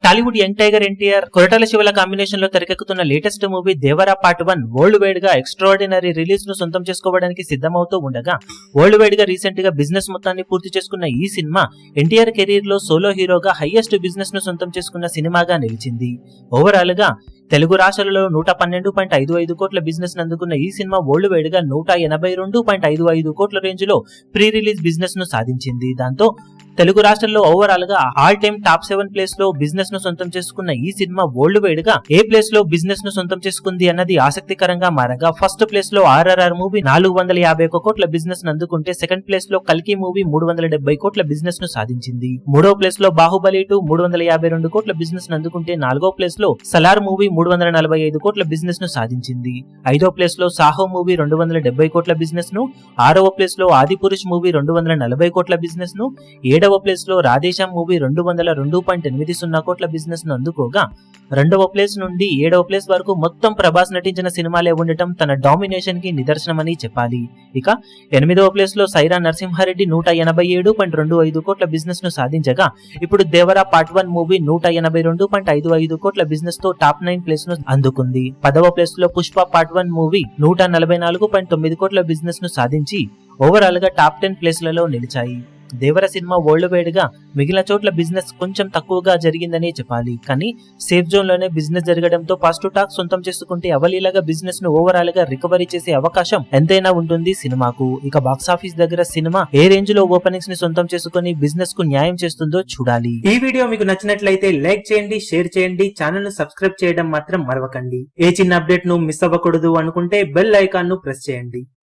Tollywood young tiger NTR Koratala శివల combination లో తెరకెక్కుతున్న latest movie Devara part 1 world wide గా ఎక్స్ట్రాఆర్డినరీ రిలీజ్ ను సొంతం చేసుకోవడానికి సిద్ధమవుతూ ఉండగా వరల్డ్ వైడ్ గా రీసెంట్ గా బిజినెస్ మొత్తాన్ని పూర్తి చేసుకున్న ఈ సినిమా ఎన్టీఆర్ కెరీర్ లో సోలో హీరోగా హైయెస్ట్ బిజినెస్ ను సొంతం చేసుకున్న సినిమాగా నిలిచింది. ఓవరాల్ గా తెలుగు రాష్ట్రాలలో 112.55 కోట్ల బిజినెస్ అందుకున్న ఈ సినిమా వరల్డ్ వైడ్ గా 182.55 కోట్ల రేంజ్ లో ప్రీ రిలీజ్ బిజినెస్ ను సాధించింది. దాంతో తెలుగు రాష్ట్రాల్లో ఓవరాల్ గా ఆల్ టైమ్ టాప్ 7 ప్లేస్ లో బిజినెస్ ను సొంతం చేసుకున్న ఈ సినిమా వరల్డ్ వైడ్ గా ఏ ప్లేస్ లో బిజినెస్ ను సొంతం చేసుకుంది అన్నది ఆసక్తికరంగా మారగా ఫస్ట్ ప్లేస్ లో ఆర్ఆర్ఆర్ మూవీ 451 కోట్ల బిజినెస్ ను అందుకుంటే సెకండ్ ప్లేస్ లో కల్కి మూవీ 370 కోట్ల బిజినెస్ ను సాధించింది. మూడో ప్లేస్ లో బాహుబలి 2 352 కోట్ల బిజినెస్ ను అందుకుంటే నాలుగో ప్లేస్ లో సలార్ మూవీ 345 కోట్ల బిజినెస్ ను సాధించింది. ఐదో ప్లేస్ లో సాహో మూవీ 270 కోట్ల బిజినెస్ ను, ఆరవ ప్లేస్ లో ఆదిపురుష్ మూవీ 240 కోట్ల బిజినెస్ ను, ఏడవ ప్లేస్ లో రాధేశ్యామ్ మూవీ 202.80 కోట్ల బిజినెస్ ను అందుకోగా రెండవ ప్లేస్ నుండి ఏడవ ప్లేస్ వరకు మొత్తం ప్రభాస్ నటించిన సినిమాలే ఉండటం తన డామినేషన్ కి నిదర్శనమని చెప్పాలి. ఇక ఎనిమిదవ ప్లేస్ లో సైరా నరసింహారెడ్డి 187.25 కోట్ల బిజినెస్ ను సాధించగా ఇప్పుడు దేవరా పార్ట్ 1 మూవీ 182.55 కోట్ల బిజినెస్ తో టాప్ 9 ప్లేస్ ను అందుకుంది. పదవ ప్లేస్ లో పుష్ప పార్ట్ 1 మూవీ 144.9 కోట్ల బిజినెస్ ను సాధించి ఓవరాల్ గా టాప్ 10 ప్లేస్లలో నిలిచాయి. దేవర సినిమా వరల్డ్ వైడ్ గా మిగిలిన చోట్ల బిజినెస్ కొంచెం తక్కువగా జరిగిందనే చెప్పాలి. కానీ సేఫ్ జోన్ లోనే బిజినెస్ జరగడంతో పాజిటివ్ టాక్ సొంతం చేసుకుంటే అవలీలగా బిజినెస్ ను ఓవరాల్ గా రికవరీ చేసే అవకాశం ఎంతైనా ఉంటుంది సినిమాకు. ఇక బాక్సాఫీస్ దగ్గర సినిమా ఏ రేంజ్ లో ఓపెనింగ్స్ ని సొంతం చేసుకుని బిజినెస్ కు న్యాయం చేస్తుందో చూడాలి. ఈ వీడియో మీకు నచ్చినట్లయితే లైక్ చేయండి, షేర్ చేయండి, ఛానల్ ను సబ్స్క్రైబ్ చేయడం మాత్రం మరవకండి. ఏ చిన్న అప్డేట్ ను మిస్ అవ్వకూడదు అనుకుంటే బెల్ ఐకాన్ ను ప్రెస్ చేయండి.